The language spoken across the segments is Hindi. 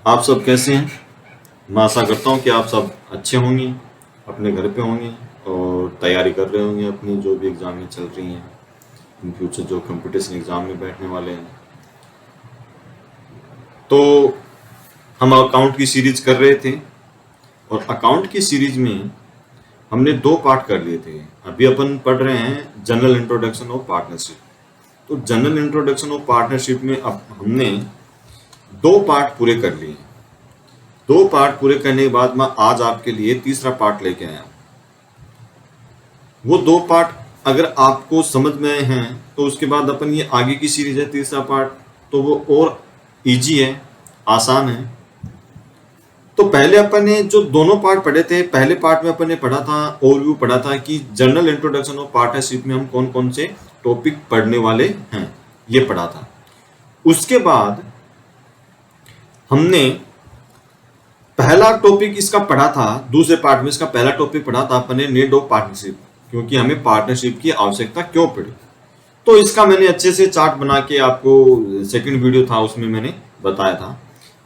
आप सब कैसे हैं? मैं आशा करता हूँ कि आप सब अच्छे होंगे, अपने घर पे होंगे और तैयारी कर रहे होंगे अपनी जो भी एग्ज़ामें चल रही हैं, इन फ्यूचर जो कंपटीशन एग्ज़ाम में बैठने वाले हैं। तो हम अकाउंट की सीरीज कर रहे थे और अकाउंट की सीरीज में हमने 2 पार्ट कर लिए थे। अभी अपन पढ़ रहे हैं जनरल इंट्रोडक्शन ऑफ पार्टनरशिप। तो जनरल इंट्रोडक्शन ऑफ पार्टनरशिप में अब हमने 2 पार्ट पूरे कर लिए। 2 पार्ट पूरे करने के बाद मैं आज आपके लिए तीसरा पार्ट लेके आया हूँ। वो 2 पार्ट अगर आपको समझ में आए हैं तो उसके बाद अपन ये आगे की सीरीज है तीसरा पार्ट, तो वो और इजी है, आसान है। तो पहले अपन ने जो दोनों पार्ट पढ़े थे, पहले पार्ट में अपन ने पढ़ा था, ओवरव्यू पढ़ा था कि जनरल इंट्रोडक्शन ऑफ पार्टनरशिप में हम कौन कौन से टॉपिक पढ़ने वाले हैं, ये पढ़ा था। उसके बाद हमने पहला टॉपिक इसका पढ़ा था, दूसरे पार्ट में इसका पहला टॉपिक पढ़ा था अपन ने नीड ऑफ पार्टनरशिप, क्योंकि हमें पार्टनरशिप की आवश्यकता क्यों पड़ी। तो इसका मैंने अच्छे से चार्ट बना के आपको, सेकंड वीडियो था उसमें मैंने बताया था।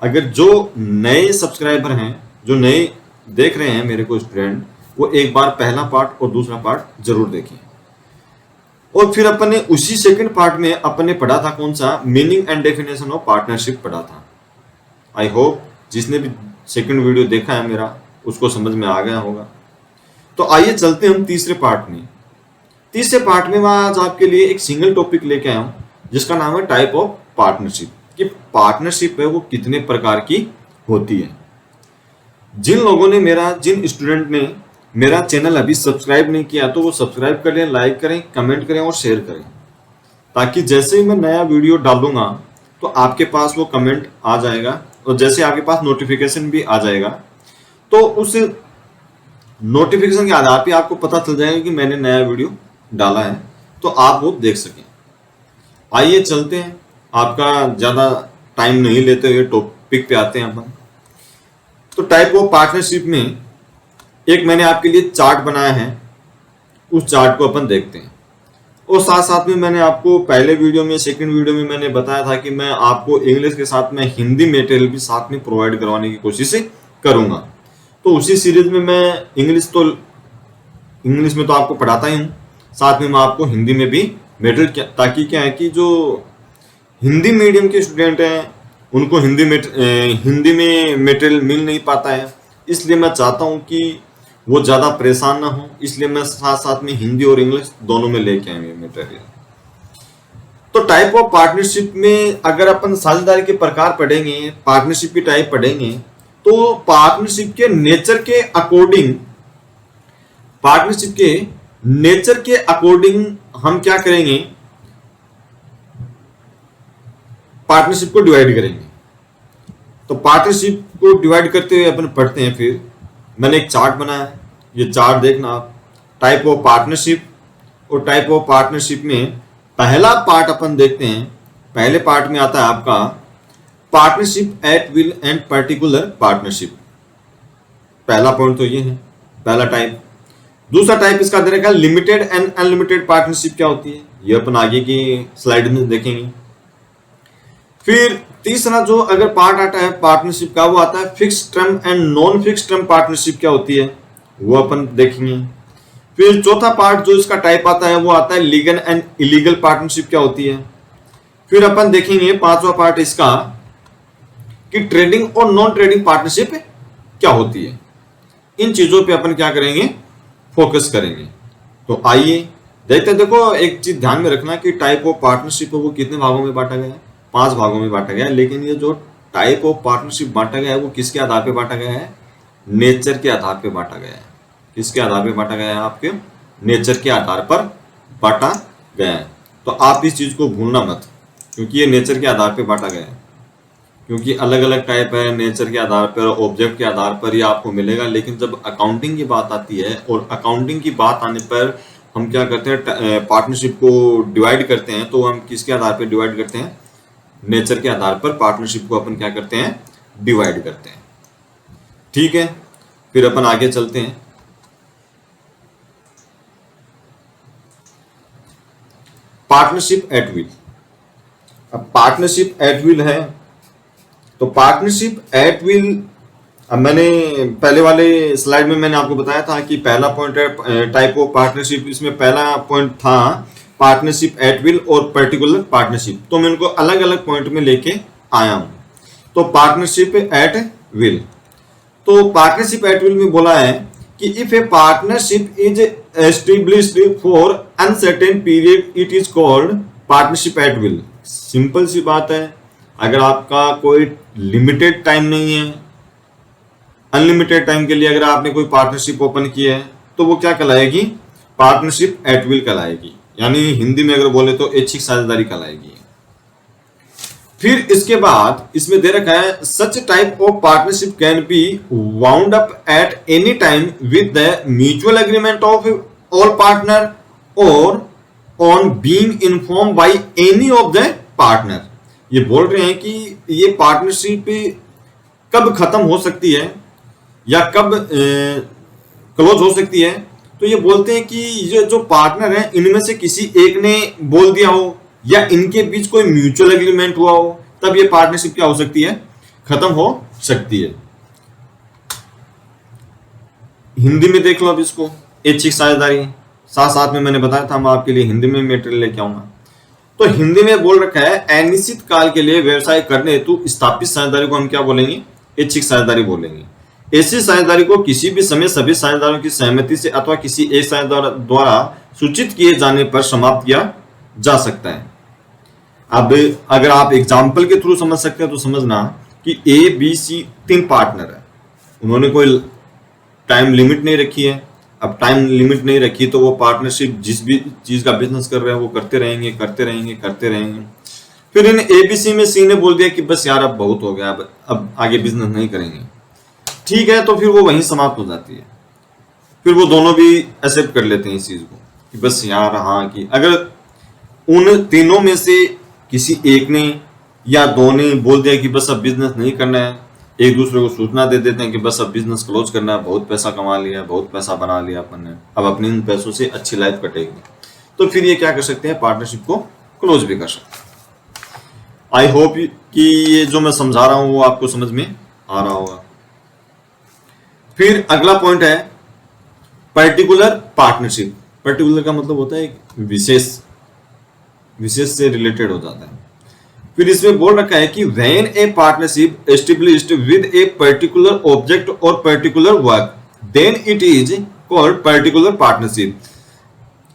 अगर जो नए सब्सक्राइबर हैं, जो नए देख रहे हैं मेरे को स्टूडेंट, वो एक बार पहला पार्ट और दूसरा पार्ट जरूर देखें। और फिर अपन ने उसी सेकंड पार्ट में अपन ने पढ़ा था कौन सा, meaning and definition of partnership पढ़ा था। आई होप जिसने भी सेकंड वीडियो देखा है मेरा उसको समझ में आ गया होगा। तो आइए चलते हम तीसरे पार्ट में। तीसरे पार्ट में मैं आज आपके लिए एक सिंगल टॉपिक लेके आया हूं जिसका नाम है टाइप ऑफ पार्टनरशिप, कि पार्टनरशिप है वो कितने प्रकार की होती है। जिन स्टूडेंट ने मेरा चैनल अभी सब्सक्राइब नहीं किया तो वो सब्सक्राइब कर लें, लाइक करें, कमेंट करें और शेयर करें, ताकि जैसे ही मैं नया वीडियो डालूंगा तो आपके पास वो कमेंट आ जाएगा और जैसे आपके पास नोटिफिकेशन भी आ जाएगा तो उस नोटिफिकेशन के आधार पे आपको पता चल जाएगा कि मैंने नया वीडियो डाला है, तो आप वो देख सकें। आइए चलते हैं, आपका ज़्यादा टाइम नहीं लेते हुए टॉपिक पे आते हैं अपन। तो टाइप ऑफ पार्टनरशिप में एक मैंने आपके लिए चार्ट बनाया है, उस चार्ट को अपन देखते हैं। और साथ साथ में मैंने आपको पहले वीडियो में, सेकंड वीडियो में मैंने बताया था कि मैं आपको इंग्लिश के साथ में हिंदी मटेरियल भी साथ में प्रोवाइड करवाने की कोशिश करूंगा। तो उसी सीरीज में मैं इंग्लिश में तो आपको पढ़ाता ही हूँ, साथ में मैं आपको हिंदी में भी मटेरियल, ताकि क्या है कि जो हिंदी मीडियम के स्टूडेंट हैं उनको हिंदी में मटेरियल मिल नहीं पाता है, इसलिए मैं चाहता हूँ कि वो ज़्यादा परेशान ना हो, इसलिए मैं साथ साथ में हिंदी और इंग्लिश दोनों में लेके आए मटेरियल। तो टाइप ऑफ पार्टनरशिप में अगर अपन साझेदारी के प्रकार पढ़ेंगे, पार्टनरशिप की टाइप पढ़ेंगे, तो पार्टनरशिप के नेचर के अकॉर्डिंग हम क्या करेंगे, पार्टनरशिप को डिवाइड करेंगे। तो पार्टनरशिप को डिवाइड करते हुए अपन पढ़ते हैं। फिर मैंने एक चार्ट बनाया है, ये चार्ट देखना आप, टाइप ऑफ पार्टनरशिप। और टाइप ऑफ पार्टनरशिप में पहला पार्ट अपन देखते हैं। पहले पार्ट में आता है आपका partnership at will and particular partnership. पहला पॉइंट तो ये है, पहला टाइप। दूसरा टाइप इसका दे रखा है लिमिटेड एंड अनलिमिटेड पार्टनरशिप क्या होती है, ये अपन आगे की स्लाइड में देखेंगे। फिर तीसरा जो अगर पार्ट आता है पार्टनरशिप का, वो आता है fix term and non fix term partnership क्या होती है, वो अपन देखेंगे। फिर चौथा पार्ट जो इसका टाइप आता है वो आता है लीगल एंड इलीगल पार्टनरशिप क्या होती है। फिर अपन देखेंगे पांचवा पार्ट इसका कि ट्रेडिंग और नॉन ट्रेडिंग पार्टनरशिप क्या होती है। इन चीजों पे अपन क्या करेंगे, फोकस करेंगे। तो आइए देखते हैं। देखो एक चीज ध्यान में रखना कि टाइप ऑफ पार्टनरशिप वो कितने भागों में बांटा गया है, 5 भागों में बांटा गया है। लेकिन ये जो टाइप ऑफ पार्टनरशिप बांटा गया है वो किसके आधार पे बांटा गया है, नेचर के आधार पे बांटा गया है। किसके आधार पे बांटा गया है, आपके नेचर के आधार पर बांटा गया है। तो आप इस चीज को भूलना मत, क्योंकि ये नेचर के आधार पे बांटा गया है। क्योंकि अलग अलग टाइप है, नेचर के आधार पर, ऑब्जेक्ट के आधार पर ये आपको मिलेगा। लेकिन जब अकाउंटिंग की बात आती है और अकाउंटिंग की बात आने पर हम क्या करते हैं, पार्टनरशिप को डिवाइड करते हैं। तो हम किसके आधार पर डिवाइड करते हैं, नेचर के आधार पर पार्टनरशिप को अपन क्या करते हैं, डिवाइड करते हैं। ठीक है, फिर अपन आगे चलते हैं। Partnership at will. अब पार्टनरशिप एट विल है तो पार्टनरशिप एट विल, अब मैंने पहले वाले स्लाइड में मैंने आपको बताया था कि पहला पॉइंट है टाइप ऑफ पार्टनरशिप, इसमें पहला पॉइंट था पार्टनरशिप एट विल और पर्टिकुलर पार्टनरशिप, तो मैं उनको अलग अलग पॉइंट में लेके आया हूं। तो पार्टनरशिप एट विल, तो पार्टनरशिप एट विल में बोला है कि if a partnership is established for uncertain period it is called partnership at will. Simple सी बात है, अगर आपका कोई लिमिटेड टाइम नहीं है, अनलिमिटेड टाइम के लिए अगर आपने कोई पार्टनरशिप ओपन की है तो वो क्या कहलाएगी? पार्टनरशिप एट विल कहलाएगी, यानी हिंदी में अगर बोले तो ऐच्छिक साझेदारी कहलाएगी। फिर इसके बाद इसमें दे रखा है such type of partnership can be wound up at any time with the mutual agreement of all partner और on being inform by any of the partner. ये बोल रहे हैं कि ये पार्टनरशिप कब खत्म हो सकती है या कब क्लोज हो सकती है। तो ये बोलते हैं कि ये जो पार्टनर है इनमें से किसी एक ने बोल दिया हो या इनके बीच कोई म्यूचुअल एग्रीमेंट हुआ हो, तब ये पार्टनरशिप क्या हो सकती है? खत्म हो सकती है। हिंदी में देख लो अब इसको, ऐच्छिक साझेदारी, साथ साथ में मैंने बताया था मैं आपके लिए हिंदी में मटेरियल लेके आऊंगा। तो हिंदी में बोल रखा है अनिश्चित काल के लिए व्यवसाय करने हेतु स्थापित साझेदारी को हम क्या बोलेंगे? ऐच्छिक साझेदारी बोलेंगे। ऐसी साझेदारी को किसी भी समय सभी साझेदारों की सहमति से अथवा किसी एक साझेदार द्वारा सूचित किए जाने पर समाप्त किया जा सकता है। अब अगर आप एग्जाम्पल के थ्रू समझ सकते हैं तो समझना कि ए बी सी 3 पार्टनर है, उन्होंने कोई टाइम लिमिट नहीं रखी है। अब टाइम लिमिट नहीं रखी तो वो पार्टनरशिप जिस भी चीज का बिजनेस कर रहे हैं वो करते रहेंगे करते रहेंगे करते रहेंगे। फिर इन एबीसी में सी ने बोल दिया कि बस यार अब बहुत हो गया, अब आगे बिजनेस नहीं करेंगे। ठीक है, तो फिर वो वहीं समाप्त हो जाती है। फिर वो दोनों भी एक्सेप्ट कर लेते हैं इस चीज को कि बस यार हाँ, कि अगर उन तीनों में से किसी एक ने या दो ने बोल दिया कि बस अब बिजनेस नहीं करना है, एक दूसरे को सूचना दे देते हैं कि बस अब बिजनेस क्लोज करना है, बहुत पैसा कमा लिया, बहुत पैसा बना लिया अपन ने, अब अपने इन पैसों से अच्छी लाइफ कटेगी, तो फिर ये क्या कर सकते हैं? पार्टनरशिप को क्लोज भी कर सकते हैं। आई होप कि ये जो मैं समझा रहा हूं वो आपको समझ में आ रहा होगा। फिर अगला पॉइंट है पर्टिकुलर पार्टनरशिप। पर्टिकुलर का मतलब होता है विशेष, विशेष से रिलेटेड हो जाता है। फिर इसमें बोल रखा है कि when a partnership established with a particular object और particular work then it is called particular partnership.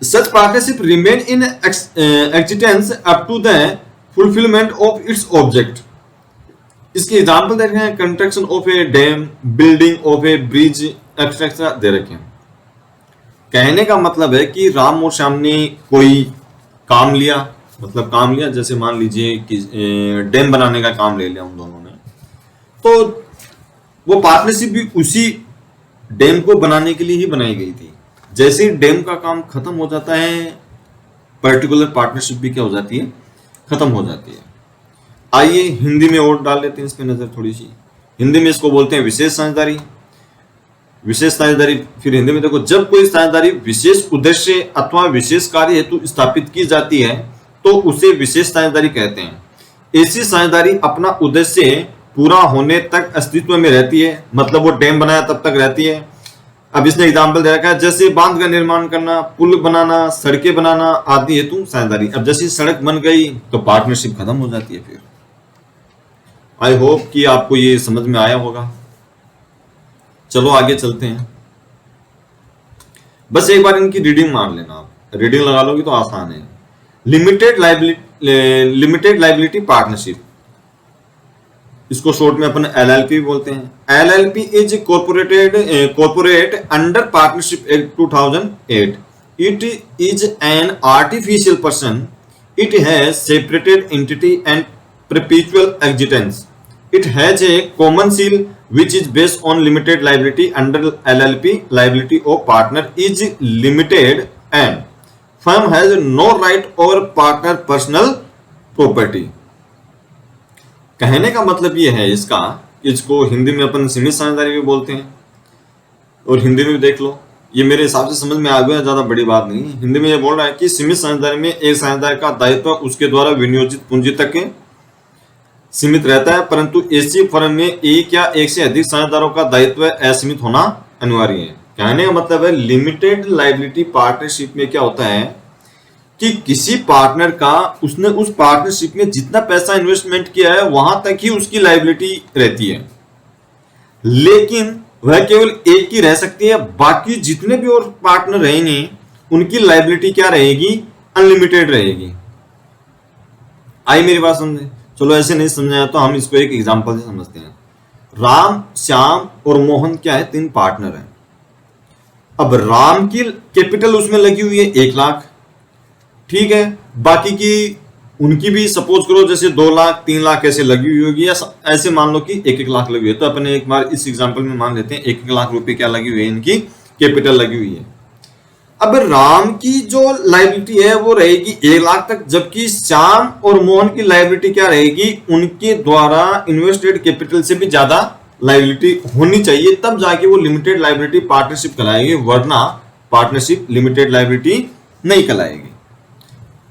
Such partnership remain in existence up to the fulfilment of its object. इसके एग्जाम्पल दे रखे हैं construction of a dam, building of a bridge etcetera दे रखे हैं। कहने का मतलब है कि राम और श्याम ने कोई काम लिया, मतलब काम लिया, जैसे मान लीजिए कि डैम बनाने का काम ले लिया उन दोनों ने, तो वो पार्टनरशिप भी उसी डैम को बनाने के लिए ही बनाई गई थी। जैसे ही डैम का काम खत्म हो जाता है, पर्टिकुलर पार्टनरशिप भी क्या हो जाती है? खत्म हो जाती है। आइए हिंदी में और डाल लेते हैं इस पे नजर थोड़ी सी। हिंदी में इसको बोलते हैं विशेष साझेदारी। विशेष साझेदारी फिर हिंदी में देखो, जब कोई साझेदारी विशेष उद्देश्य अथवा विशेष कार्य हेतु स्थापित की जाती है तो उसे विशेष साझेदारी कहते हैं। ऐसी साझेदारी अपना उद्देश्य पूरा होने तक अस्तित्व में रहती है, मतलब वो डैम बनाया तब तक रहती है। अब इसने एग्जाम्पल दे रखा है जैसे बांध का निर्माण करना, पुल बनाना, सड़कें बनाना आदि हेतु साझेदारी। अब जैसी सड़क बन गई तो पार्टनरशिप खत्म हो जाती है। फिर आई होप कि आपको ये समझ में आया होगा। चलो आगे चलते हैं। बस एक बार इनकी रीडिंग मार लेना, आप रीडिंग लगा लोगे तो आसान है। लिमिटेड लाइबिलिटी पार्टनरशिप, इसको शॉर्ट में अपन एलएलपी बोलते हैं। LLP is corporate under partnership act 2008। It is an artificial person. It has separated entity and perpetual existence. It has a common seal which is based on limited liability. Under LLP, liability of partner is limited and firm has no right over partner personal property. कहने का मतलब ये है इसका, इसको हिंदी में अपन सीमित साझेदारी भी बोलते हैं और हिंदी में भी देख लो, ये मेरे हिसाब से समझ में आ गया, ज्यादा बड़ी बात नहीं। हिंदी में ये बोल रहा है कि सीमित साझेदारी में एक साझेदार का दायित्व उसके द्वारा विनियोजित पूंजी तक सीमित रहता है, परंतु ऐसी फर्म में एक या एक से अधिक साझेदारों का दायित्व असीमित होना अनिवार्य है। कहने का मतलब है लिमिटेड लायबिलिटी पार्टनरशिप में क्या होता है कि किसी पार्टनर का उसने उस पार्टनरशिप में जितना पैसा इन्वेस्टमेंट किया है वहां तक ही उसकी लायबिलिटी रहती है, लेकिन वह केवल एक ही रह सकती है। बाकी जितने भी और पार्टनर रहेंगे उनकी लायबिलिटी क्या रहेगी, अनलिमिटेड रहेगी। आई मेरी बात समझे? चलो ऐसे नहीं समझाया तो हम इसको एक एग्जांपल से समझते हैं। राम, श्याम और मोहन क्या है, तीन पार्टनर हैं। अब राम की कैपिटल उसमें लगी हुई है 1 लाख, ठीक है। बाकी की उनकी भी सपोज करो जैसे 2 लाख 3 लाख ऐसे लगी हुई होगी, या ऐसे मान लो कि 1-1 लाख लगी हुई है। तो अपने एक बार इस एग्जांपल में मान लेते हैं 1-1 लाख रुपए क्या लगी हुई है, इनकी कैपिटल लगी हुई है। अब राम की जो लायबिलिटी है वो रहेगी 1 लाख तक, जबकि श्याम और मोहन की लायबिलिटी क्या रहेगी, उनके द्वारा इन्वेस्टेड कैपिटल से भी ज्यादा लायबिलिटी होनी चाहिए, तब जाके वो लिमिटेड लायबिलिटी पार्टनरशिप कहलाएगी, वरना पार्टनरशिप लिमिटेड लायबिलिटी नहीं कहलाएगी।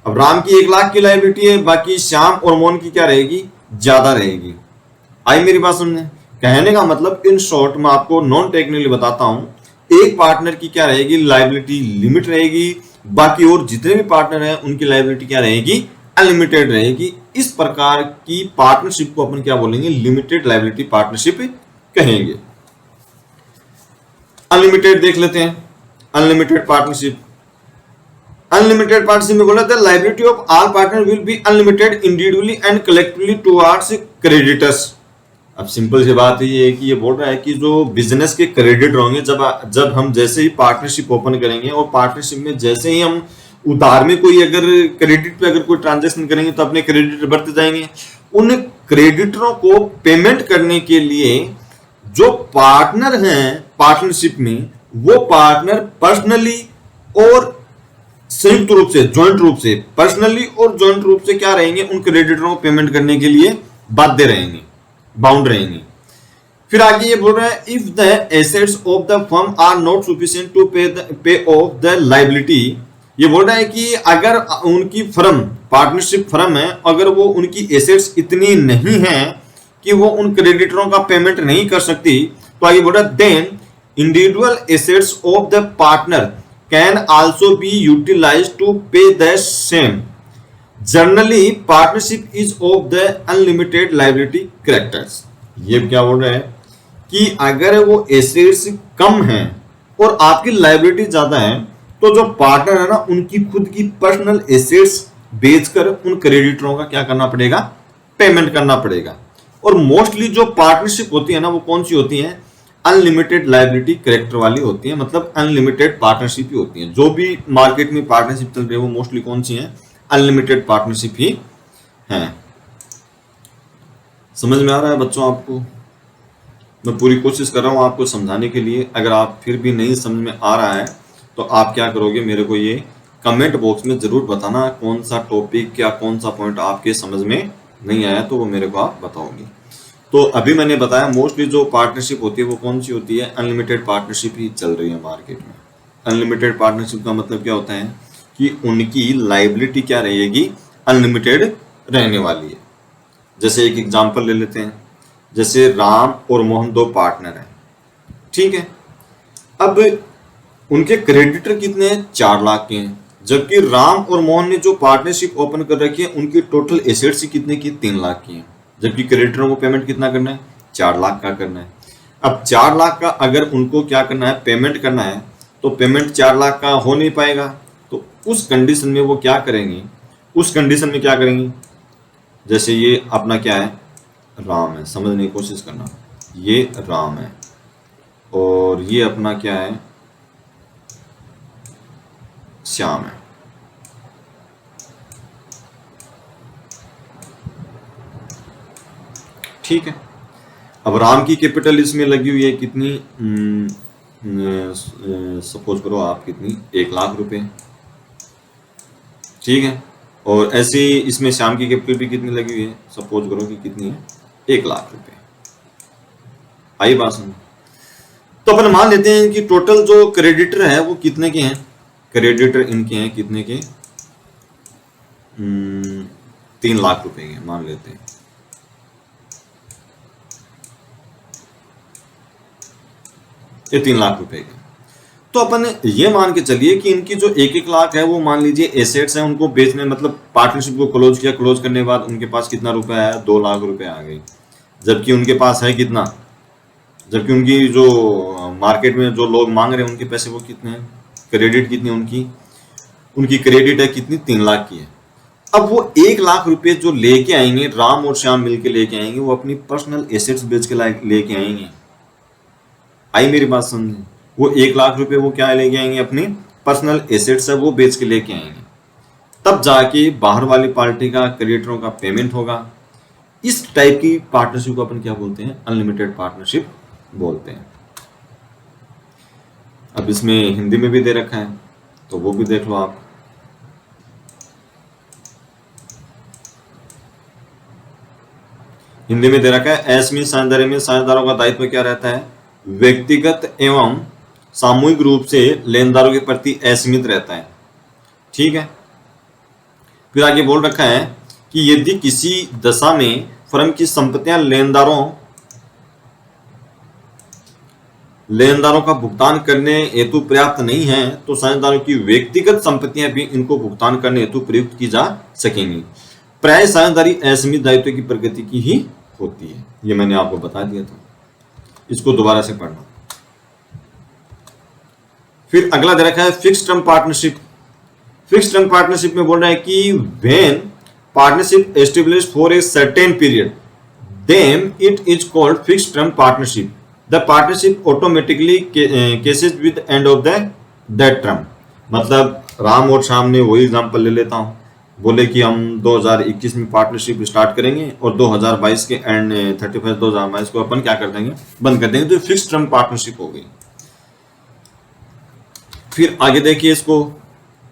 अब राम की 1 लाख की लायबिलिटी है, बाकी श्याम और मोहन की क्या रहेगी, ज्यादा रहेगी। आई मेरी बात समझे? कहने का मतलब इन शॉर्ट में आपको नॉन टेक्निकली बताता हूं, एक पार्टनर की क्या रहेगी, लायबिलिटी लिमिट रहेगी, बाकी और जितने भी पार्टनर हैं उनकी लायबिलिटी क्या रहेगी, अनलिमिटेड रहेगी। इस प्रकार की पार्टनरशिप को अपन क्या बोलेंगे, लिमिटेड लायबिलिटी पार्टनरशिप कहेंगे। अनलिमिटेड देख लेते हैं। अनलिमिटेड पार्टनरशिप, अनलिमिटेड पार्टनरशिप में बोला था liability of all partner will be unlimited individually and collectively towards creditors. अब सिंपल सी बात ये है कि ये बोल रहा है कि जो बिजनेस के क्रेडिटर होंगे, जब हम जैसे ही पार्टनरशिप ओपन करेंगे और पार्टनरशिप में जैसे ही हम उधार में कोई अगर क्रेडिट पे अगर कोई ट्रांजैक्शन करेंगे तो अपने क्रेडिटर बढ़ते जाएंगे। उन क्रेडिटरों को पेमेंट करने के लिए जो पार्टनर हैं पार्टनरशिप में, वो पार्टनर पर्सनली और संयुक्त रूप से, जॉइंट रूप से, पर्सनली और जॉइंट रूप से क्या रहेंगे, उन क्रेडिटरों को पेमेंट करने के लिए बाध्य रहेंगे, बाउंड रहेंगे। फिर आगे ये बोल रहा है if the assets of the firm are not sufficient to pay off the liability. ये बोल रहा है कि अगर उनकी फर्म, पार्टनरशिप फर्म है, अगर वो उनकी एसेट्स इतनी नहीं है कि वो उन क्रेडिटरों का पेमेंट नहीं कर सकती, तो आगे बोल रहा है then individual assets of the partner can also be utilized to pay the same. Generally, partnership is of the unlimited liability characters. ये क्या बोल रहा है कि अगर वो एसेट्स कम हैं और आपकी लायबिलिटी ज्यादा है, तो जो पार्टनर है ना, उनकी खुद की पर्सनल एसेट्स बेचकर उन क्रेडिटरों का क्या करना पड़ेगा, पेमेंट करना पड़ेगा। और मोस्टली जो पार्टनरशिप होती है ना, वो कौन सी होती है, अनलिमिटेड लायबिलिटी कैरेक्टर वाली होती है, मतलब अनलिमिटेड पार्टनरशिप ही होती है। जो भी मार्केट में पार्टनरशिप चल रही है वो मोस्टली कौन सी है, अनलिमिटेड पार्टनरशिप ही है। समझ में आ रहा है बच्चों आपको? मैं पूरी कोशिश कर रहा हूं आपको समझाने के लिए। अगर आप फिर भी नहीं समझ में आ रहा है तो आप क्या करोगे, मेरे को ये कमेंट बॉक्स में जरूर बताना कौन सा टॉपिक या कौन सा पॉइंट आपके समझ में नहीं आया, तो वो मेरे को आप बताओगे। तो अभी मैंने बताया मोस्टली जो पार्टनरशिप होती है वो कौन सी होती है, अनलिमिटेड पार्टनरशिप ही चल रही है मार्केट में। अनलिमिटेड पार्टनरशिप का मतलब क्या होता है कि उनकी लायबिलिटी क्या रहेगी, अनलिमिटेड रहने वाली है। जैसे एक एग्जांपल ले लेते हैं, जैसे राम और मोहन 2 पार्टनर हैं, ठीक है। अब उनके क्रेडिटर कितने हैं, 4 लाख के हैं, जबकि राम और मोहन ने जो पार्टनरशिप ओपन कर रखी है उनकी टोटल एसेट्स कितने की, 3 लाख की है, जबकि क्रेडिटरों को पेमेंट कितना करना है, 4 लाख का करना है। अब 4 लाख का अगर उनको क्या करना है, पेमेंट करना है, तो पेमेंट 4 लाख का हो नहीं पाएगा। तो उस कंडीशन में वो क्या करेंगे, उस कंडीशन में क्या करेंगे, जैसे ये अपना क्या है, राम है, समझने की कोशिश करना, ये राम है और ये अपना क्या है, श्याम है, ठीक है। अब राम की कैपिटल इसमें लगी हुई है कितनी, सपोज करो आप कितनी, 1 लाख रुपए, ठीक है। और ऐसे ही इसमें श्याम की कैपिटल भी कितनी लगी हुई है, सपोज करो कि कितनी है, 1 लाख रुपए। आई बात समझ? तो अपन मान लेते हैं कि टोटल जो क्रेडिटर है वो कितने के हैं, क्रेडिटर इनके हैं कितने के, 3 लाख रुपए के मान लेते हैं, ये 3 लाख रुपए के। तो अपन ये मान के चलिए कि इनकी जो 1-1 लाख है वो मान लीजिए एसेट्स हैं, उनको बेचने मतलब पार्टनरशिप को क्लोज किया, क्लोज करने के बाद उनके पास कितना रुपया आया, 2 लाख रुपए आ गए। जबकि उनके पास है कितना, जबकि उनकी जो मार्केट में जो लोग मांग रहे हैं उनके पैसे वो कितने हैं, क्रेडिट कितनी उनकी, उनकी क्रेडिट है कितनी, 3 लाख की है। अब वो 1 लाख रुपए जो लेके आएंगे, राम और श्याम मिलके लेके आएंगे, वो अपनी पर्सनल एसेट्स बेच के लेके आएंगे। आई मेरी बात समझे? वो 1 लाख रुपए वो क्या लेके आएंगे, अपनी पर्सनल एसेट्स है वो बेच के लेके आएंगे। तब जाके बाहर वाली पार्टी का, क्रेडिटरों का पेमेंट होगा। इस टाइप की पार्टनरशिप को अपन क्या बोलते हैं, अनलिमिटेड पार्टनरशिप बोलते हैं। अब इसमें हिंदी में भी दे रखा है तो वो भी देख लो आप। हिंदी में दे रखा है, असीमित साझेदारी में साझेदारों का दायित्व क्या रहता है, व्यक्तिगत एवं सामूहिक रूप से लेनदारों के प्रति असीमित रहता है। ठीक है। फिर आगे बोल रखा है कि यदि किसी दशा में फर्म की संपत्तियां लेनदारों का भुगतान करने हेतु पर्याप्त नहीं है तो साझेदारों की व्यक्तिगत संपत्तियां भी इनको भुगतान करने हेतु प्रयुक्त की जा सकेंगी। प्राय साझेदारी असीमित दायित्व की प्रकृति की ही होती है। ये मैंने आपको बता दिया था, इसको दोबारा से पढ़ना। फिर अगला दे रखा है fixed term partnership. Fixed term partnership में बोल रहा है कि when partnership established for a certain period then it is called fixed term partnership. The partnership automatically ceases with end of that term. मतलब राम और श्याम ने वही एग्जांपल ले लेता हूं, बोले कि हम 2021 में पार्टनरशिप स्टार्ट करेंगे और 2022 के एंड 31 2022 को अपन क्या कर देंगे, बंद कर देंगे। तो फिक्स्ड टर्म पार्टनरशिप हो गई। फिर आगे देखिए, इसको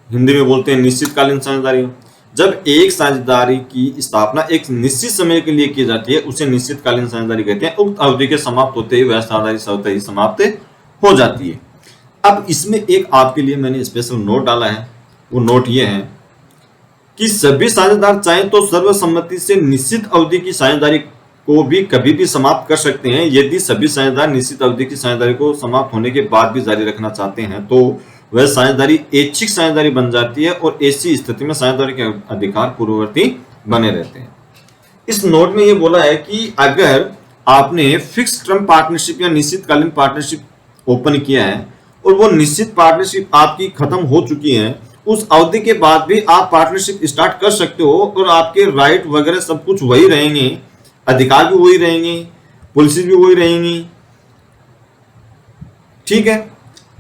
हिंदी में बोलते हैं निश्चितकालीन साझेदारी। जब एक साझेदारी की स्थापना एक निश्चित समय के लिए की जाती है उसे निश्चितकालीन साझेदारी कहते हैं। उक्त अवधि के समाप्त होते ही वह साझेदारी स्वतः ही समाप्त हो जाती है। अब इसमें एक आपके लिए मैंने स्पेशल नोट डाला है, वो नोट ये है कि सभी साझेदार चाहे तो सर्वसम्मति से निश्चित अवधि की साझेदारी को भी कभी भी समाप्त कर सकते हैं। यदि सभी साझेदार निश्चित अवधि की साझेदारी को समाप्त होने के बाद भी जारी रखना चाहते हैं तो वह साझेदारी ऐच्छिक साझेदारी बन जाती है और ऐसी स्थिति में साझेदारी के अधिकार पूर्ववर्ती बने रहते हैं। इस नोट में यह बोला है कि अगर आपने फिक्स्ड टर्म पार्टनरशिप या निश्चितकालीन पार्टनरशिप ओपन किया है और वो निश्चित पार्टनरशिप आपकी खत्म हो चुकी है, उस अवधि के बाद भी आप पार्टनरशिप स्टार्ट कर सकते हो और आपके राइट वगैरह सब कुछ वही रहेंगे, अधिकार भी वही रहेंगे, पॉलिसी भी वही रहेंगी। ठीक है।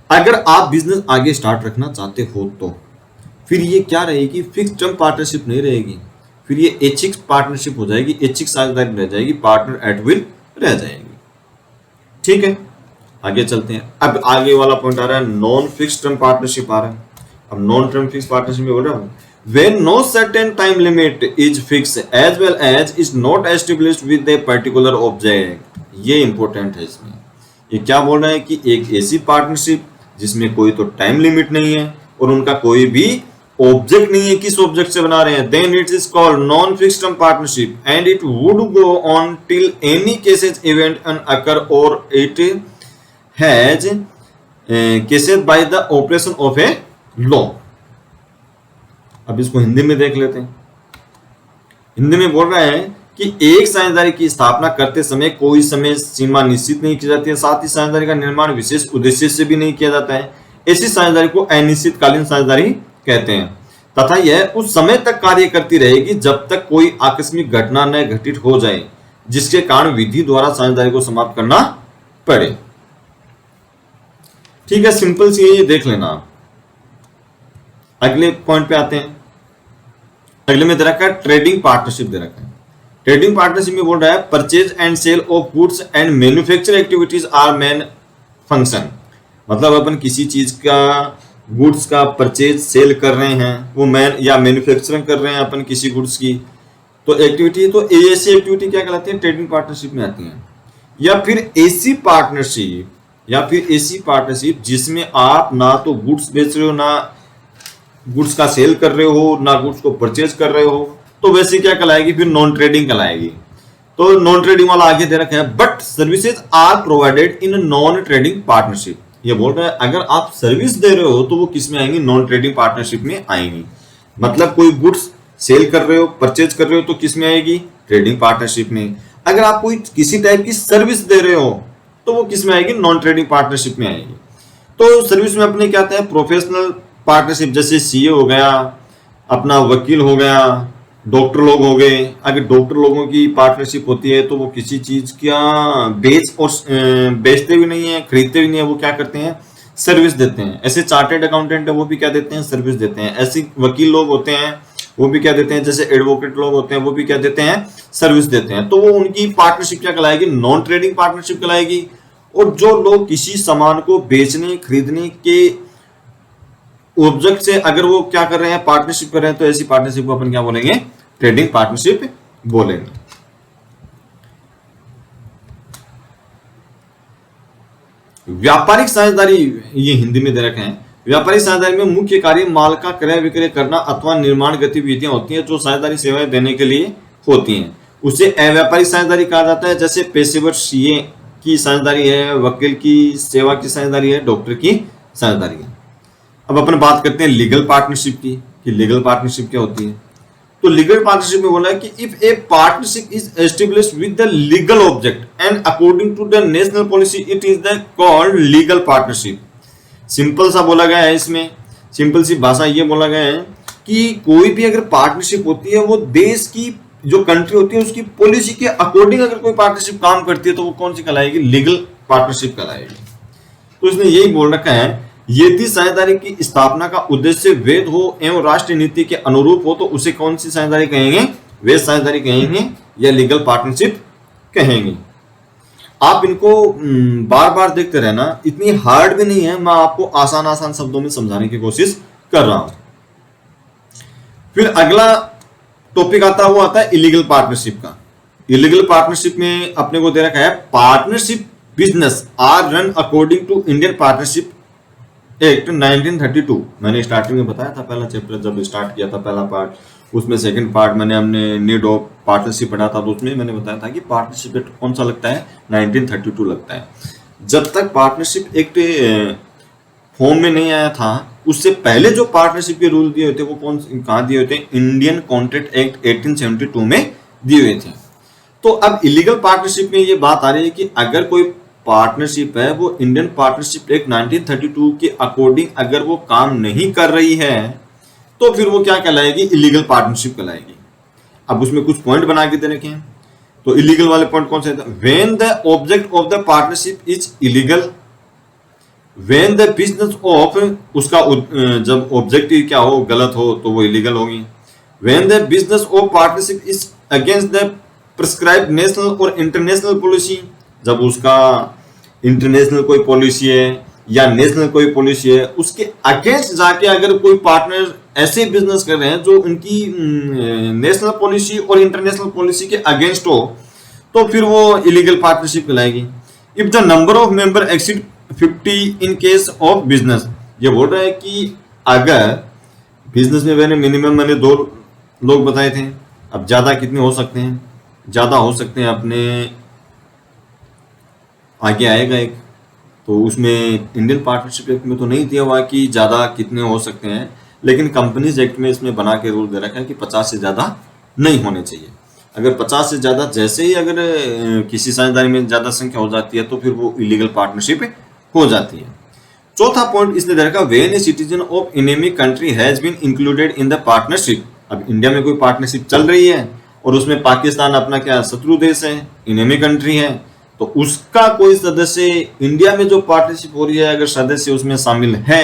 अगर आप बिजनेस आगे स्टार्ट रखना चाहते हो तो फिर ये क्या रहेगी, फिक्स्ड टर्म पार्टनरशिप नहीं रहेगी, फिर ये ऐच्छिक पार्टनरशिप हो जाएगी, ऐच्छिक साझेदारी रह जाएगी, पार्टनर एट विल रह जाएगी। ठीक है, आगे चलते हैं। अब आगे वाला पॉइंट आ रहा है नॉन फिक्स्ड टर्म पार्टनरशिप आ रहा है। अब नॉन टर्म फिक्स पार्टनरशिप में बोल रहा हूं when no certain time limit is fixed as well as is not established with a particular object। ये इंपॉर्टेंट है इसमें। ये क्या बोल रहा है कि एक ऐसी पार्टनरशिप जिसमें कोई तो टाइम लिमिट नहीं है और उनका कोई भी ऑब्जेक्ट नहीं है, किस ऑब्जेक्ट से बना रहे हैं, then it is called non fixed term partnership and it would go on till any cases event an occur और it has ceases by the operation of a law. अब इसको हिंदी में देख लेते हैं। हिंदी में बोल रहा है कि एक साझेदारी की स्थापना करते समय कोई समय सीमा निश्चित नहीं की जाती है, साथ ही साझेदारी का निर्माण विशेष उद्देश्य से भी नहीं किया जाता है। ऐसी साझेदारी को अनिश्चितकालीन साझेदारी कहते हैं तथा यह उस समय तक कार्य करती रहेगी जब तक कोई आकस्मिक घटना न घटित हो जाए जिसके कारण विधि द्वारा साझेदारी को समाप्त करना पड़े। ठीक है, सिंपल सी है, ये देख लेना आप। अगले पॉइंट पे आते हैं। अगले में दे रखा है ट्रेडिंग पार्टनरशिप दे रखा है। ट्रेडिंग पार्टनरशिप में बोल रहा है purchase and sale of goods and manufacture activities are main function. मतलब अपन किसी चीज का गुड्स का परचेज सेल कर रहे हैं, वो या मैन्युफैक्चरिंग कर रहे हैं अपन किसी गुड्स की, तो एक्टिविटी, तो ऐसी एक्टिविटी क्या कहलाती है, ट्रेडिंग पार्टनरशिप में आती है। या फिर ऐसी पार्टनरशिप जिसमें आप ना तो गुड्स बेच रहे हो, ना गुड्स का सेल कर रहे हो, ना गुड्स को परचेज कर रहे हो, तो वैसे क्या कहलाएगी, फिर नॉन ट्रेडिंग कहलाएगी। तो नॉन ट्रेडिंग वाला आगे दे रखा है, but services are provided in non trading partnership. ये बोल रहा है अगर आप सर्विस दे रहे हो तो वो किस में आएंगी, नॉन ट्रेडिंग पार्टनरशिप में आएंगी। मतलब कोई गुड्स सेल कर रहे हो, परचेज कर रहे हो तो किस में आएगी, ट्रेडिंग पार्टनरशिप में। अगर आप कोई किसी टाइप की सर्विस दे रहे हो तो वो किस में आएगी, नॉन ट्रेडिंग पार्टनरशिप में आएगी। तो सर्विस में अपने क्या आता है, प्रोफेशनल पार्टनरशिप, जैसे सीए हो गया, अपना वकील हो गया, डॉक्टर लोग हो गए। अगर डॉक्टर लोगों की पार्टनरशिप होती है तो वो किसी चीज का बेचते भी नहीं है, खरीदते भी नहीं है, वो क्या करते हैं, सर्विस देते हैं। ऐसे चार्टेड अकाउंटेंट है वो भी क्या देते हैं, सर्विस देते हैं। ऐसे वकील लोग होते हैं वो भी क्या देते हैं, जैसे एडवोकेट लोग होते हैं वो भी क्या देते हैं, सर्विस देते हैं। तो वो उनकी पार्टनरशिप क्या कहलाएगी, नॉन ट्रेडिंग पार्टनरशिप कहलाएगी। और जो लोग किसी सामान को बेचने खरीदने के ऑब्जेक्ट से अगर वो क्या कर रहे हैं, पार्टनरशिप कर रहे हैं, तो ऐसी पार्टनरशिप को अपन क्या बोलेंगे, ट्रेडिंग पार्टनरशिप बोलेंगे। व्यापारिक साझेदारी, ये हिंदी में दे रखे हैं। व्यापारिक साझेदारी में मुख्य कार्य माल का क्रय विक्रय करना अथवा निर्माण गतिविधियां होती हैं जो साझेदारी सेवाएं देने के लिए होती हैं, उसे अव्यापारिक साझेदारी कहा जाता है। जैसे पेशेवर सीए की साझेदारी है, वकील की सेवा की साझेदारी है, डॉक्टर की साझेदारी है। अब अपन बात करते हैं लीगल पार्टनरशिप की, कि लीगल पार्टनरशिप क्या होती है। तो लीगल पार्टनरशिप में बोला है कि if a partnership is established with the legal object and according to the national policy it is the called legal partnership. Simple सा बोला गया है, इसमें सिंपल सी भाषा ये बोला गया है कि कोई भी अगर पार्टनरशिप होती है वो देश की जो कंट्री होती है उसकी पॉलिसी के अकॉर्डिंग अगर कोई पार्टनरशिप काम करती है तो वो कौन सी कहलाएगी, लीगल पार्टनरशिप कहलाएगी। तो इसने यही बोल रखा है, यदि साझेदारी की स्थापना का उद्देश्य वैध हो एवं राष्ट्रीय नीति के अनुरूप हो तो उसे कौन सी साझेदारी कहेंगे, वैध साझेदारी कहेंगे या लीगल पार्टनरशिप कहेंगे। आप इनको बार बार देखते रहना, इतनी हार्ड भी नहीं है, मैं आपको आसान आसान शब्दों में समझाने की कोशिश कर रहा हूं। फिर अगला टॉपिक आता है इलीगल पार्टनरशिप का। इलीगल पार्टनरशिप में अपने को दे रखा है, partnership business are run according to Indian partnership act 1932। मैंने स्टार्टिंग में बताया था, पहला चैप्टर जब स्टार्ट किया था पहला पार्ट, उसमें सेकंड पार्ट हमने नीड ऑफ पार्टनरशिप पढ़ा था, तो उसमें मैंने बताया था कि पार्टनरशिप एक्ट कौन सा लगता है, 1932 लगता है। जब तक पार्टनरशिप एक्ट फॉर्म में नहीं आया था उससे पहले जो पार्टनरशिप के रूल दिए हुए थे वो कहाँ दिए हुए थे, इंडियन कॉन्ट्रैक्ट एक्ट 1872 में दिए हुए थे। तो अब इलीगल पार्टनरशिप में ये बात आ रही है कि अगर कोई पार्टनरशिप है वो इंडियन पार्टनरशिप एक्ट 1932 के अकॉर्डिंग अगर वो काम नहीं कर रही है तो फिर वो क्या कहलाएगी, इलीगल पार्टनरशिप कहलाएगी। अब उसमें कुछ पॉइंट बना के दे रखे हैं, तो इलीगल वाले पॉइंट कौन से हैं, when the object of the partnership is illegal, when the business of, उसका जब ऑब्जेक्टिव क्या हो, गलत हो तो वो इलीगल होगी। When the business of partnership is against the prescribed national और इंटरनेशनल पॉलिसी, जब उसका इंटरनेशनल कोई पॉलिसी है या नेशनल कोई पॉलिसी है उसके अगेंस्ट जाके अगर कोई पार्टनर ऐसे बिजनेस कर रहे हैं जो उनकी नेशनल पॉलिसी और इंटरनेशनल पॉलिसी के अगेंस्ट हो तो फिर वो इलीगल पार्टनरशिप कहलाएगी। If the number of member exceed 50 in case of business, ये बोल रहा है कि अगर बिजनेस में मैंने 2 लोग बताए थे, अब ज्यादा कितने हो सकते हैं, ज्यादा हो सकते हैं अपने आगे आएगा एक, तो उसमें इंडियन पार्टनरशिप एक्ट में तो नहीं दिया हुआ कि ज्यादा कितने हो सकते हैं, लेकिन कंपनीज एक्ट में इसमें बना के रूल दे रखा है कि 50 से ज्यादा नहीं होने चाहिए। अगर 50 से ज्यादा जैसे ही अगर किसी साझेदारी में ज्यादा संख्या हो जाती है तो फिर वो इलीगल पार्टनरशिप हो जाती है। चौथा पॉइंट इसने दे रखा, when a citizen of enemy country has been included in the partnership. अब इंडिया में कोई पार्टनरशिप चल रही है और उसमें पाकिस्तान अपना क्या शत्रु देश है, एनिमी कंट्री है, तो उसका कोई सदस्य इंडिया में जो पार्टनरशिप हो रही है अगर सदस्य उसमें शामिल है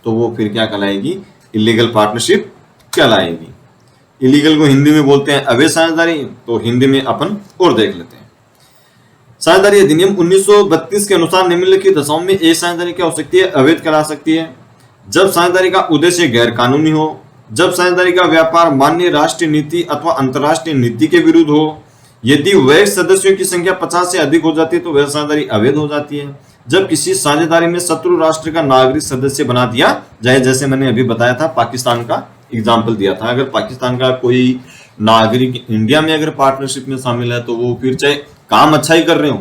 तो वो फिर क्या कहलाएगी, इलीगल पार्टनरशिप कहलाएगी। इलीगल को हिंदी में बोलते हैं अवैध साझेदारी, तो हिंदी में अपन और देख लेते हैं। साझेदारी अधिनियम 1932 के अनुसार निम्नलिखित दशाओं में एक साझेदारी क्या हो सकती है, अवैध कहला सकती है। जब साझेदारी का उद्देश्य गैर कानूनी हो, जब साझेदारी का व्यापार मान्य राष्ट्रीय नीति अथवा अंतर्राष्ट्रीय नीति के विरुद्ध हो, यदि वैध सदस्यों की संख्या 50 से अधिक हो जाती है तो वह साझेदारी अवैध हो जाती है। जब किसी साझेदारी में शत्रु राष्ट्र का नागरिक सदस्य बना दिया जाए, जैसे मैंने अभी बताया था पाकिस्तान का एग्जाम्पल दिया था, अगर पाकिस्तान का कोई नागरिक इंडिया में अगर पार्टनरशिप में शामिल है तो वो फिर चाहे काम अच्छा ही कर रहे हो,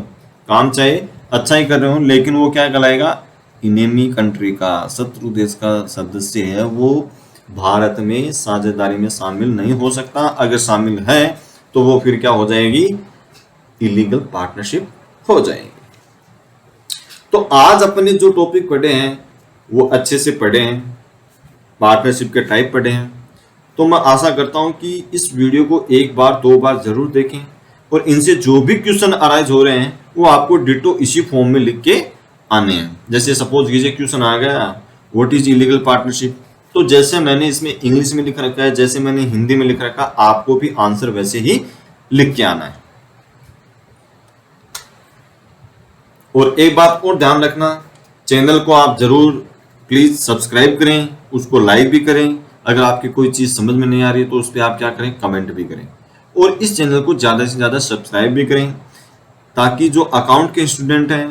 काम चाहे अच्छा ही कर रहे हो, लेकिन वो क्या कहलाएगा, इनेमी कंट्री का, शत्रु देश का सदस्य है, वो भारत में साझेदारी में शामिल नहीं हो सकता। अगर शामिल है तो वो फिर क्या हो जाएगी, इलीगल पार्टनरशिप हो जाएगी। तो आज अपने जो टॉपिक पढ़े हैं वो अच्छे से पढ़े हैं, पार्टनरशिप के टाइप पढ़े हैं। तो मैं आशा करता हूं कि इस वीडियो को एक बार दो बार जरूर देखें और इनसे जो भी क्वेश्चन अराइज हो रहे हैं वो आपको डिटो इसी फॉर्म में लिख के आने हैं। जैसे सपोज कीजिए क्वेश्चन आ गया, व्हाट इज इलीगल पार्टनरशिप, तो जैसे मैंने इसमें इंग्लिश में लिख रखा है, जैसे मैंने हिंदी में लिख रखा है, आपको भी आंसर वैसे ही लिख के आना है। और एक बात और ध्यान रखना, चैनल को आप जरूर प्लीज सब्सक्राइब करें, उसको लाइक भी करें। अगर आपकी कोई चीज समझ में नहीं आ रही है तो उस पर आप क्या करें, कमेंट भी करें। और इस चैनल को ज्यादा से ज्यादा सब्सक्राइब भी करें, ताकि जो अकाउंट के स्टूडेंट हैं,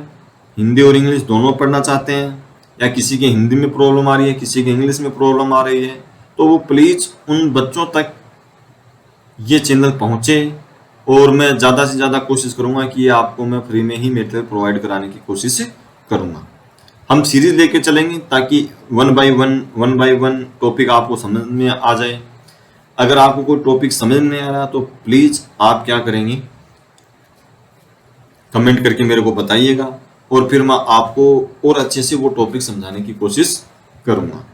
हिंदी और इंग्लिश दोनों पढ़ना चाहते हैं, या किसी के हिंदी में प्रॉब्लम आ रही है, किसी के इंग्लिश में प्रॉब्लम आ रही है, तो वो प्लीज उन बच्चों तक ये चैनल पहुंचे। और मैं ज़्यादा से ज़्यादा कोशिश करूंगा कि आपको मैं फ्री में ही मटेरियल प्रोवाइड कराने की कोशिश करूंगा। हम सीरीज लेके चलेंगे ताकि वन बाय वन टॉपिक आपको समझ में आ जाए। अगर आपको कोई टॉपिक समझ में नहीं आ रहा तो प्लीज़ आप क्या करेंगे, कमेंट करके मेरे को बताइएगा, और फिर मैं आपको और अच्छे से वो टॉपिक समझाने की कोशिश करूंगा।